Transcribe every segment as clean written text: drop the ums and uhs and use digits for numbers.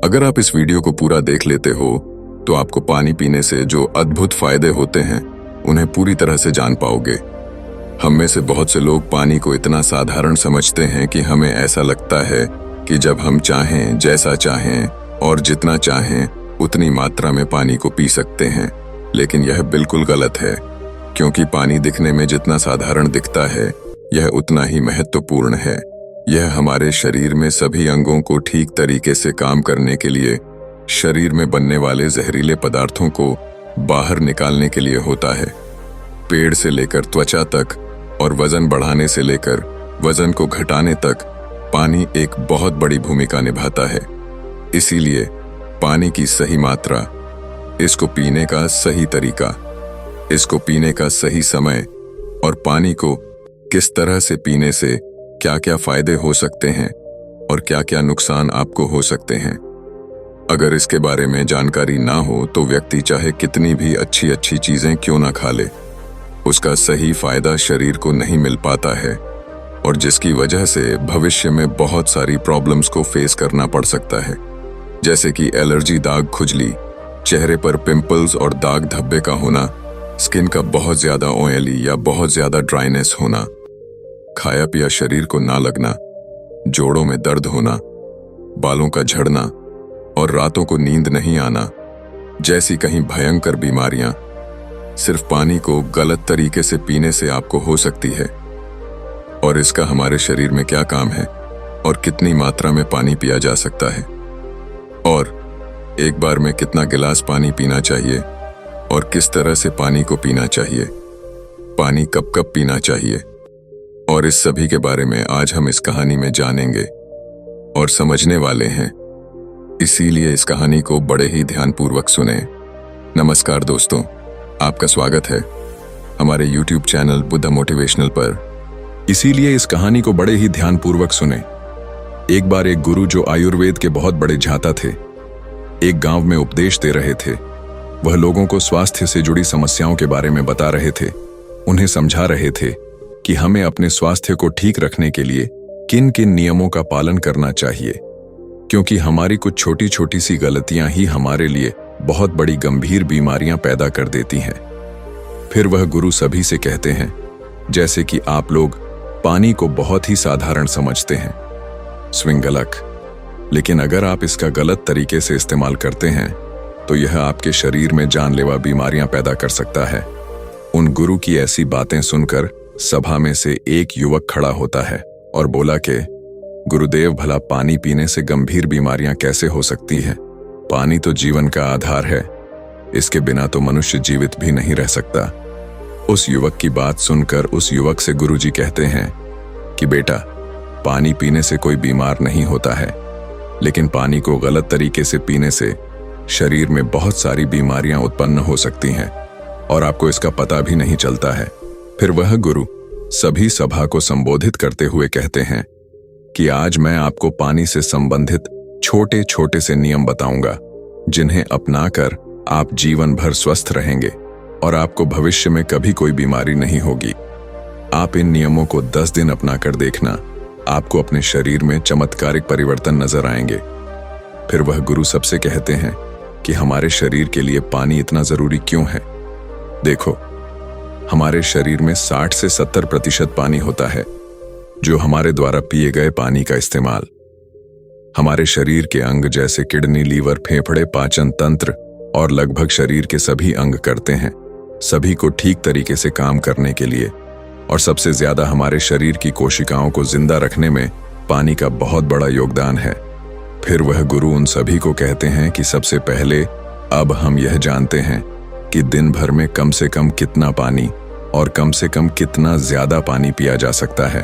अगर आप इस वीडियो को पूरा देख लेते हो तो आपको पानी पीने से जो अद्भुत फायदे होते हैं उन्हें पूरी तरह से जान पाओगे। हम में से बहुत से लोग पानी को इतना साधारण समझते हैं कि हमें ऐसा लगता है कि जब हम चाहें, जैसा चाहें और जितना चाहें उतनी मात्रा में पानी को पी सकते हैं। लेकिन यह बिल्कुल गलत है, क्योंकि पानी दिखने में जितना साधारण दिखता है यह उतना ही महत्वपूर्ण है। यह हमारे शरीर में सभी अंगों को ठीक तरीके से काम करने के लिए, शरीर में बनने वाले जहरीले पदार्थों को बाहर निकालने के लिए होता है। पेड़ से लेकर त्वचा तक और वजन बढ़ाने से लेकर वजन को घटाने तक पानी एक बहुत बड़ी भूमिका निभाता है। इसीलिए पानी की सही मात्रा, इसको पीने का सही तरीका, इसको पीने का सही समय और पानी को किस तरह से पीने से क्या क्या फायदे हो सकते हैं और क्या क्या नुकसान आपको हो सकते हैं, अगर इसके बारे में जानकारी ना हो तो व्यक्ति चाहे कितनी भी अच्छी अच्छी चीजें क्यों ना खा ले, उसका सही फायदा शरीर को नहीं मिल पाता है और जिसकी वजह से भविष्य में बहुत सारी प्रॉब्लम्स को फेस करना पड़ सकता है, जैसे कि एलर्जी, दाग, खुजली, चेहरे पर पिंपल्स और दाग धब्बे का होना, स्किन का बहुत ज्यादा ऑयली या बहुत ज्यादा ड्राइनेस होना, खाया पिया शरीर को ना लगना, जोड़ों में दर्द होना, बालों का झड़ना और रातों को नींद नहीं आना जैसी कहीं भयंकर बीमारियां सिर्फ पानी को गलत तरीके से पीने से आपको हो सकती है। और इसका हमारे शरीर में क्या काम है और कितनी मात्रा में पानी पिया जा सकता है, और एक बार में कितना गिलास पानी पीना चाहिए और किस तरह से पानी को पीना चाहिए, पानी कब कब पीना चाहिए, और इस सभी के बारे में आज हम इस कहानी में जानेंगे और समझने वाले हैं। इसीलिए इस कहानी को बड़े ही ध्यानपूर्वक सुने। नमस्कार दोस्तों, आपका स्वागत है हमारे YouTube चैनल बुद्धा मोटिवेशनल पर। इसीलिए इस कहानी को बड़े ही ध्यानपूर्वक सुने। एक बार एक गुरु जो आयुर्वेद के बहुत बड़े झाता थे, एक गांव में उपदेश दे रहे थे। वह लोगों को स्वास्थ्य से जुड़ी समस्याओं के बारे में बता रहे थे, उन्हें समझा रहे थे कि हमें अपने स्वास्थ्य को ठीक रखने के लिए किन किन नियमों का पालन करना चाहिए, क्योंकि हमारी कुछ छोटी छोटी सी गलतियां ही हमारे लिए बहुत बड़ी गंभीर बीमारियां पैदा कर देती हैं। फिर वह गुरु सभी से कहते हैं, जैसे कि आप लोग पानी को बहुत ही साधारण समझते हैं, स्विंगलक, लेकिन अगर आप इसका गलत तरीके से इस्तेमाल करते हैं तो यह आपके शरीर में जानलेवा बीमारियां पैदा कर सकता है। उन गुरु की ऐसी बातें सुनकर सभा में से एक युवक खड़ा होता है और बोला कि गुरुदेव, भला पानी पीने से गंभीर बीमारियां कैसे हो सकती हैं? पानी तो जीवन का आधार है, इसके बिना तो मनुष्य जीवित भी नहीं रह सकता। उस युवक की बात सुनकर उस युवक से गुरुजी कहते हैं कि बेटा, पानी पीने से कोई बीमार नहीं होता है, लेकिन पानी को गलत तरीके से पीने से शरीर में बहुत सारी बीमारियां उत्पन्न हो सकती हैं और आपको इसका पता भी नहीं चलता है। फिर वह गुरु सभी सभा को संबोधित करते हुए कहते हैं कि आज मैं आपको पानी से संबंधित छोटे छोटे से नियम बताऊंगा, जिन्हें अपनाकर आप जीवन भर स्वस्थ रहेंगे और आपको भविष्य में कभी कोई बीमारी नहीं होगी। आप इन नियमों को 10 दिन अपनाकर देखना, आपको अपने शरीर में चमत्कारिक परिवर्तन नजर आएंगे। फिर वह गुरु सबसे कहते हैं कि हमारे शरीर के लिए पानी इतना जरूरी क्यों है। देखो, हमारे शरीर में 60 से 70% पानी होता है, जो हमारे द्वारा पिए गए पानी का इस्तेमाल हमारे शरीर के अंग जैसे किडनी, लीवर, फेफड़े, पाचन तंत्र और लगभग शरीर के सभी अंग करते हैं, सभी को ठीक तरीके से काम करने के लिए। और सबसे ज्यादा हमारे शरीर की कोशिकाओं को जिंदा रखने में पानी का बहुत बड़ा योगदान है। फिर वह गुरु उन सभी को कहते हैं कि सबसे पहले अब हम यह जानते हैं कि दिन भर में कम से कम कितना पानी और कम से कम कितना ज्यादा पानी पिया जा सकता है,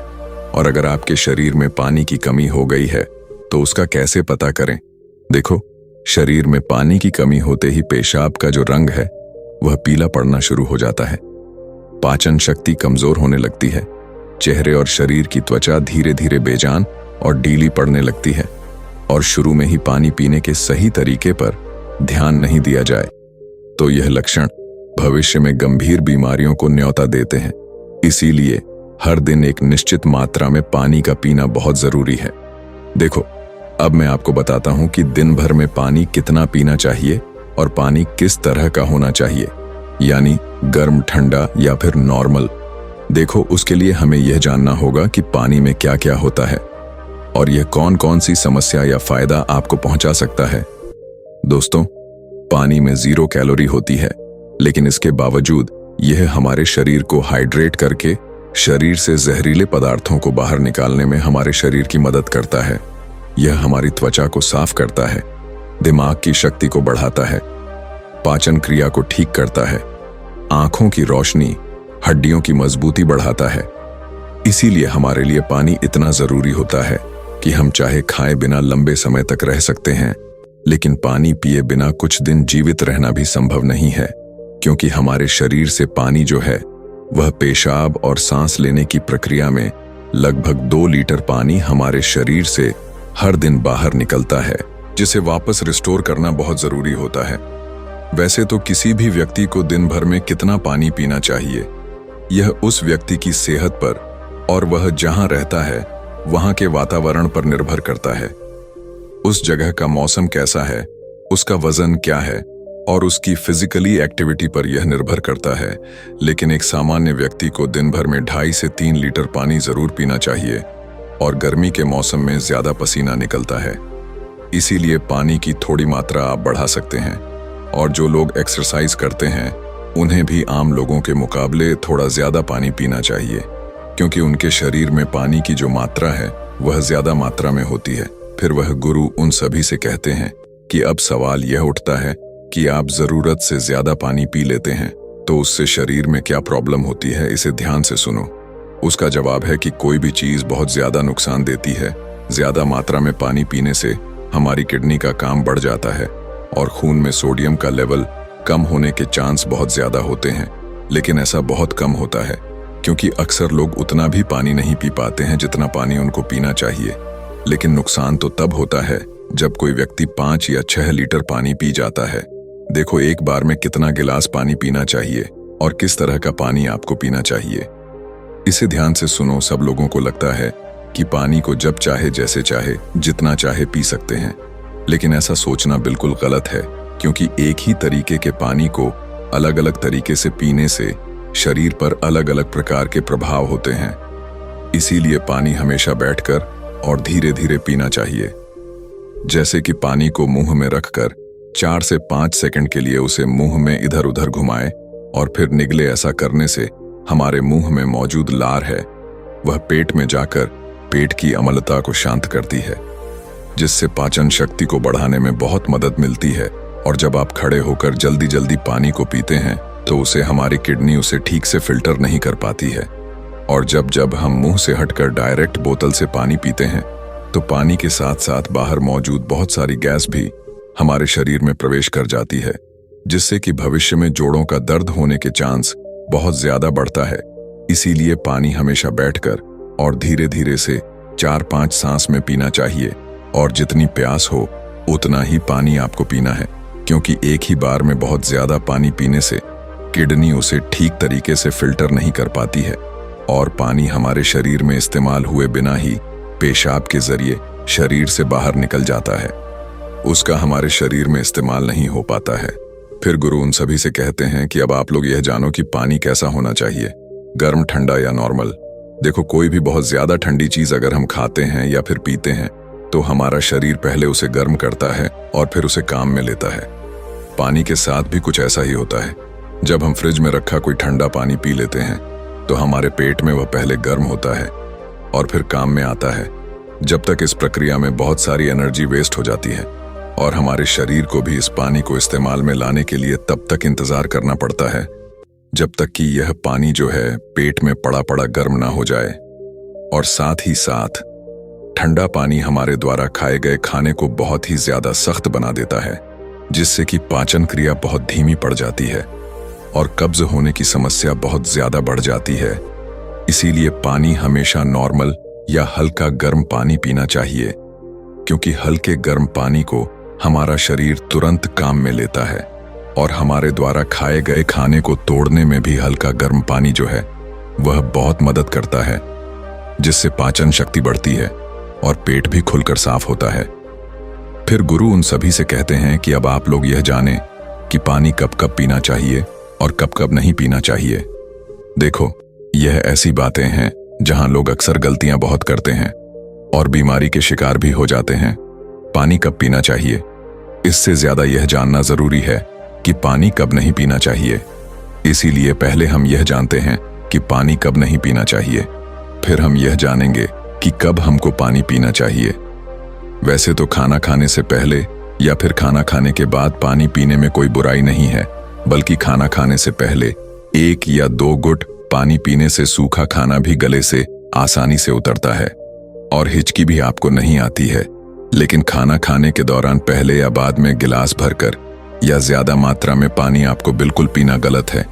और अगर आपके शरीर में पानी की कमी हो गई है तो उसका कैसे पता करें। देखो, शरीर में पानी की कमी होते ही पेशाब का जो रंग है वह पीला पड़ना शुरू हो जाता है, पाचन शक्ति कमजोर होने लगती है, चेहरे और शरीर की त्वचा धीरे धीरे बेजान और ढीली पड़ने लगती है, और शुरू में ही पानी पीने के सही तरीके पर ध्यान नहीं दिया जाए तो यह लक्षण भविष्य में गंभीर बीमारियों को न्योता देते हैं। इसीलिए हर दिन एक निश्चित मात्रा में पानी का पीना बहुत जरूरी है। देखो, अब मैं आपको बताता हूं कि दिन भर में पानी कितना पीना चाहिए और पानी किस तरह का होना चाहिए, यानी गर्म, ठंडा या फिर नॉर्मल। देखो, उसके लिए हमें यह जानना होगा कि पानी में क्या क्या होता है और यह कौन कौन सी समस्या या फायदा आपको पहुंचा सकता है। दोस्तों, पानी में 0 कैलोरी होती है, लेकिन इसके बावजूद यह हमारे शरीर को हाइड्रेट करके शरीर से जहरीले पदार्थों को बाहर निकालने में हमारे शरीर की मदद करता है। यह हमारी त्वचा को साफ करता है, दिमाग की शक्ति को बढ़ाता है, पाचन क्रिया को ठीक करता है, आंखों की रोशनी, हड्डियों की मजबूती बढ़ाता है। इसीलिए हमारे लिए पानी इतना जरूरी होता है कि हम चाहे खाए बिना लंबे समय तक रह सकते हैं, लेकिन पानी पिए बिना कुछ दिन जीवित रहना भी संभव नहीं है, क्योंकि हमारे शरीर से पानी जो है वह पेशाब और सांस लेने की प्रक्रिया में लगभग 2 लीटर पानी हमारे शरीर से हर दिन बाहर निकलता है, जिसे वापस रिस्टोर करना बहुत जरूरी होता है। वैसे तो किसी भी व्यक्ति को दिन भर में कितना पानी पीना चाहिए, यह उस व्यक्ति की सेहत पर और वह जहां रहता है वहां के वातावरण पर निर्भर करता है। उस जगह का मौसम कैसा है, उसका वजन क्या है और उसकी फिजिकली एक्टिविटी पर यह निर्भर करता है। लेकिन एक सामान्य व्यक्ति को दिन भर में 2.5 से 3 लीटर पानी जरूर पीना चाहिए और गर्मी के मौसम में ज्यादा पसीना निकलता है, इसीलिए पानी की थोड़ी मात्रा आप बढ़ा सकते हैं। और जो लोग एक्सरसाइज करते हैं उन्हें भी आम लोगों के मुकाबले थोड़ा ज्यादा पानी पीना चाहिए, क्योंकि उनके शरीर में पानी की जो मात्रा है वह ज्यादा मात्रा में होती है। फिर वह गुरु उन सभी से कहते हैं कि अब सवाल यह उठता है कि आप जरूरत से ज्यादा पानी पी लेते हैं तो उससे शरीर में क्या प्रॉब्लम होती है, इसे ध्यान से सुनो। उसका जवाब है कि कोई भी चीज बहुत ज्यादा नुकसान देती है। ज्यादा मात्रा में पानी पीने से हमारी किडनी का काम बढ़ जाता है और खून में सोडियम का लेवल कम होने के चांस बहुत ज्यादा होते हैं। लेकिन ऐसा बहुत कम होता है, क्योंकि अक्सर लोग उतना भी पानी नहीं पी पाते हैं जितना पानी उनको पीना चाहिए। लेकिन नुकसान तो तब होता है जब कोई व्यक्ति 5 या 6 लीटर पानी पी जाता है। देखो, एक बार में कितना गिलास पानी पीना चाहिए और किस तरह का पानी आपको पीना चाहिए, इसे ध्यान से सुनो। सब लोगों को लगता है कि पानी को जब चाहे, जैसे चाहे, जितना चाहे पी सकते हैं, लेकिन ऐसा सोचना बिल्कुल गलत है, क्योंकि एक ही तरीके के पानी को अलग अलग तरीके से पीने से शरीर पर अलग अलग प्रकार के प्रभाव होते हैं। इसीलिए पानी हमेशा बैठकर और धीरे धीरे पीना चाहिए। जैसे कि पानी को मुंह में रखकर 4 से 5 सेकंड के लिए उसे मुंह में इधर उधर घुमाएं और फिर निगले। ऐसा करने से हमारे मुंह में मौजूद लार है वह पेट में जाकर पेट की अम्लता को शांत करती है, जिससे पाचन शक्ति को बढ़ाने में बहुत मदद मिलती है। और जब आप खड़े होकर जल्दी जल्दी पानी को पीते हैं तो उसे हमारी किडनी उसे ठीक से फिल्टर नहीं कर पाती है। और जब जब हम मुंह से हटकर डायरेक्ट बोतल से पानी पीते हैं तो पानी के साथ साथ बाहर मौजूद बहुत सारी गैस भी हमारे शरीर में प्रवेश कर जाती है, जिससे कि भविष्य में जोड़ों का दर्द होने के चांस बहुत ज्यादा बढ़ता है। इसीलिए पानी हमेशा बैठकर और धीरे धीरे से 4-5 सांस में पीना चाहिए और जितनी प्यास हो उतना ही पानी आपको पीना है, क्योंकि एक ही बार में बहुत ज्यादा पानी पीने से किडनी उसे ठीक तरीके से फिल्टर नहीं कर पाती है और पानी हमारे शरीर में इस्तेमाल हुए बिना ही पेशाब के जरिए शरीर से बाहर निकल जाता है। उसका हमारे शरीर में इस्तेमाल नहीं हो पाता है। फिर गुरु उन सभी से कहते हैं कि अब आप लोग यह जानो कि पानी कैसा होना चाहिए, गर्म, ठंडा या नॉर्मल। देखो, कोई भी बहुत ज्यादा ठंडी चीज अगर हम खाते हैं या फिर पीते हैं तो हमारा शरीर पहले उसे गर्म करता है और फिर उसे काम में लेता है। पानी के साथ भी कुछ ऐसा ही होता है। जब हम फ्रिज में रखा कोई ठंडा पानी पी लेते हैं तो हमारे पेट में वह पहले गर्म होता है और फिर काम में आता है। जब तक इस प्रक्रिया में बहुत सारी एनर्जी वेस्ट हो जाती है और हमारे शरीर को भी इस पानी को इस्तेमाल में लाने के लिए तब तक इंतजार करना पड़ता है जब तक कि यह पानी जो है पेट में पड़ा पड़ा गर्म ना हो जाए। और साथ ही साथ ठंडा पानी हमारे द्वारा खाए गए खाने को बहुत ही ज्यादा सख्त बना देता है, जिससे कि पाचन क्रिया बहुत धीमी पड़ जाती है और कब्ज होने की समस्या बहुत ज्यादा बढ़ जाती है। इसीलिए पानी हमेशा नॉर्मल या हल्का गर्म पानी पीना चाहिए, क्योंकि हल्के गर्म पानी को हमारा शरीर तुरंत काम में लेता है और हमारे द्वारा खाए गए खाने को तोड़ने में भी हल्का गर्म पानी जो है वह बहुत मदद करता है, जिससे पाचन शक्ति बढ़ती है और पेट भी खुलकर साफ होता है। फिर गुरु उन सभी से कहते हैं कि अब आप लोग यह जानें कि पानी कब कब पीना चाहिए और कब कब नहीं पीना चाहिए। देखो, यह ऐसी बातें हैं जहां लोग अक्सर गलतियां बहुत करते हैं और बीमारी के शिकार भी हो जाते हैं। पानी कब पीना चाहिए, इससे ज्यादा यह जानना जरूरी है कि पानी कब नहीं पीना चाहिए। इसीलिए पहले हम यह जानते हैं कि पानी कब नहीं पीना चाहिए, फिर हम यह जानेंगे कि कब हमको पानी पीना चाहिए। वैसे तो खाना खाने से पहले या फिर खाना खाने के बाद पानी पीने में कोई बुराई नहीं है, बल्कि खाना खाने से पहले 1 या 2 घुट पानी पीने से सूखा खाना भी गले से आसानी से उतरता है और हिचकी भी आपको नहीं आती है। लेकिन खाना खाने के दौरान पहले या बाद में गिलास भरकर या ज्यादा मात्रा में पानी आपको बिल्कुल पीना गलत है,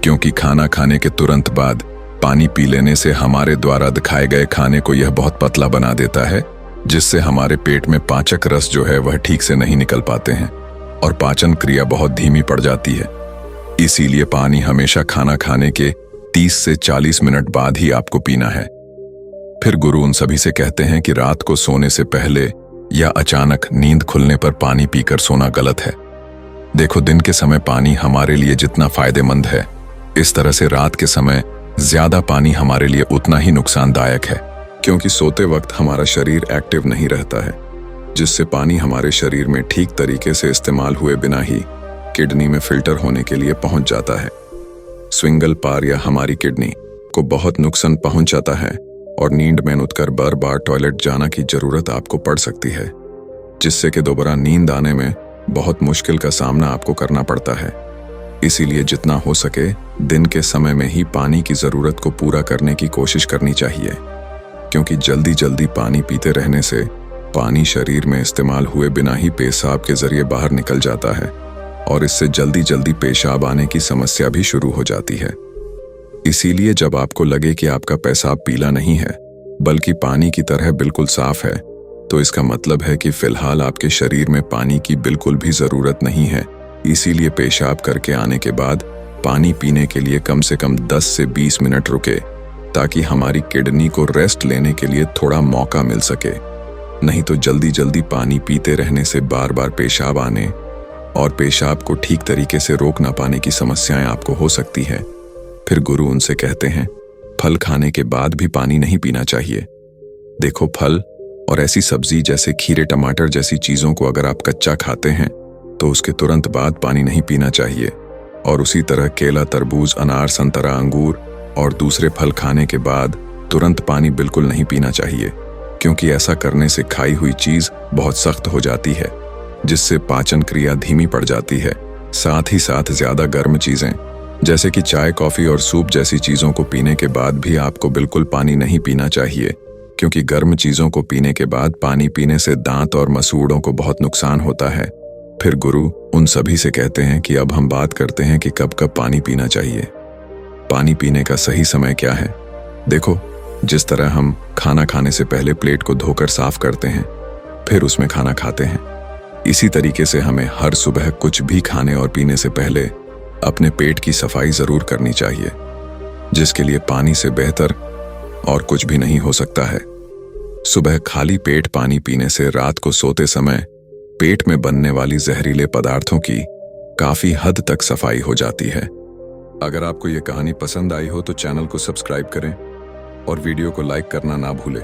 क्योंकि खाना खाने के तुरंत बाद पानी पी लेने से हमारे द्वारा दिखाए गए खाने को यह बहुत पतला बना देता है, जिससे हमारे पेट में पाचक रस जो है वह ठीक से नहीं निकल पाते हैं और पाचन क्रिया बहुत धीमी पड़ जाती है। इसीलिए पानी हमेशा खाना खाने के 30 से 40 मिनट बाद ही आपको पीना है। फिर गुरु उन सभी से कहते हैं कि रात को सोने से पहले या अचानक नींद खुलने पर पानी पीकर सोना गलत है। देखो, दिन के समय पानी हमारे लिए जितना फायदेमंद है, इस तरह से रात के समय ज्यादा पानी हमारे लिए उतना ही नुकसानदायक है, क्योंकि सोते वक्त हमारा शरीर एक्टिव नहीं रहता है, जिससे पानी हमारे शरीर में ठीक तरीके से इस्तेमाल हुए बिना ही किडनी में फिल्टर होने के लिए पहुंच जाता है। स्विंगल पार या हमारी किडनी को बहुत नुकसान पहुंच जाता है और नींद में उठकर बार बार टॉयलेट जाना की जरूरत आपको पड़ सकती है, जिससे कि दोबारा नींद आने में बहुत मुश्किल का सामना आपको करना पड़ता है। इसीलिए जितना हो सके दिन के समय में ही पानी की जरूरत को पूरा करने की कोशिश करनी चाहिए, क्योंकि जल्दी जल्दी पानी पीते रहने से पानी शरीर में इस्तेमाल हुए बिना ही पेशाब के जरिए बाहर निकल जाता है और इससे जल्दी जल्दी पेशाब आने की समस्या भी शुरू हो जाती है। इसीलिए जब आपको लगे कि आपका पेशाब पीला नहीं है बल्कि पानी की तरह बिल्कुल साफ है, तो इसका मतलब है कि फिलहाल आपके शरीर में पानी की बिल्कुल भी जरूरत नहीं है। इसीलिए पेशाब करके आने के बाद पानी पीने के लिए कम से कम 10 से 20 मिनट रुके, ताकि हमारी किडनी को रेस्ट लेने के लिए थोड़ा मौका मिल सके। नहीं तो जल्दी जल्दी पानी पीते रहने से बार बार पेशाब आने और पेशाब को ठीक तरीके से रोक ना पाने की समस्याएं आपको हो सकती है। फिर गुरु उनसे कहते हैं, फल खाने के बाद भी पानी नहीं पीना चाहिए। देखो, फल और ऐसी सब्जी जैसे खीरे टमाटर जैसी चीजों को अगर आप कच्चा खाते हैं तो उसके तुरंत बाद पानी नहीं पीना चाहिए, और उसी तरह केला, तरबूज, अनार, संतरा, अंगूर और दूसरे फल खाने के बाद तुरंत पानी बिल्कुल नहीं पीना चाहिए, क्योंकि ऐसा करने से खाई हुई चीज बहुत सख्त हो जाती है, जिससे पाचन क्रिया धीमी पड़ जाती है। साथ ही साथ ज्यादा गर्म चीजें जैसे कि चाय, कॉफी और सूप जैसी चीजों को पीने के बाद भी आपको बिल्कुल पानी नहीं पीना चाहिए, क्योंकि गर्म चीजों को पीने के बाद पानी पीने से दांत और मसूड़ों को बहुत नुकसान होता है। फिर गुरु उन सभी से कहते हैं कि अब हम बात करते हैं कि कब कब पानी पीना चाहिए। पानी पीने का सही समय क्या है? देखो, जिस तरह हम खाना खाने से पहले प्लेट को धोकर साफ करते हैं, फिर उसमें खाना खाते हैं, इसी तरीके से हमें हर सुबह कुछ भी खाने और पीने से पहले अपने पेट की सफाई जरूर करनी चाहिए, जिसके लिए पानी से बेहतर और कुछ भी नहीं हो सकता है। सुबह खाली पेट पानी पीने से रात को सोते समय पेट में बनने वाली जहरीले पदार्थों की काफी हद तक सफाई हो जाती है। अगर आपको ये कहानी पसंद आई हो तो चैनल को सब्सक्राइब करें और वीडियो को लाइक करना ना भूलें।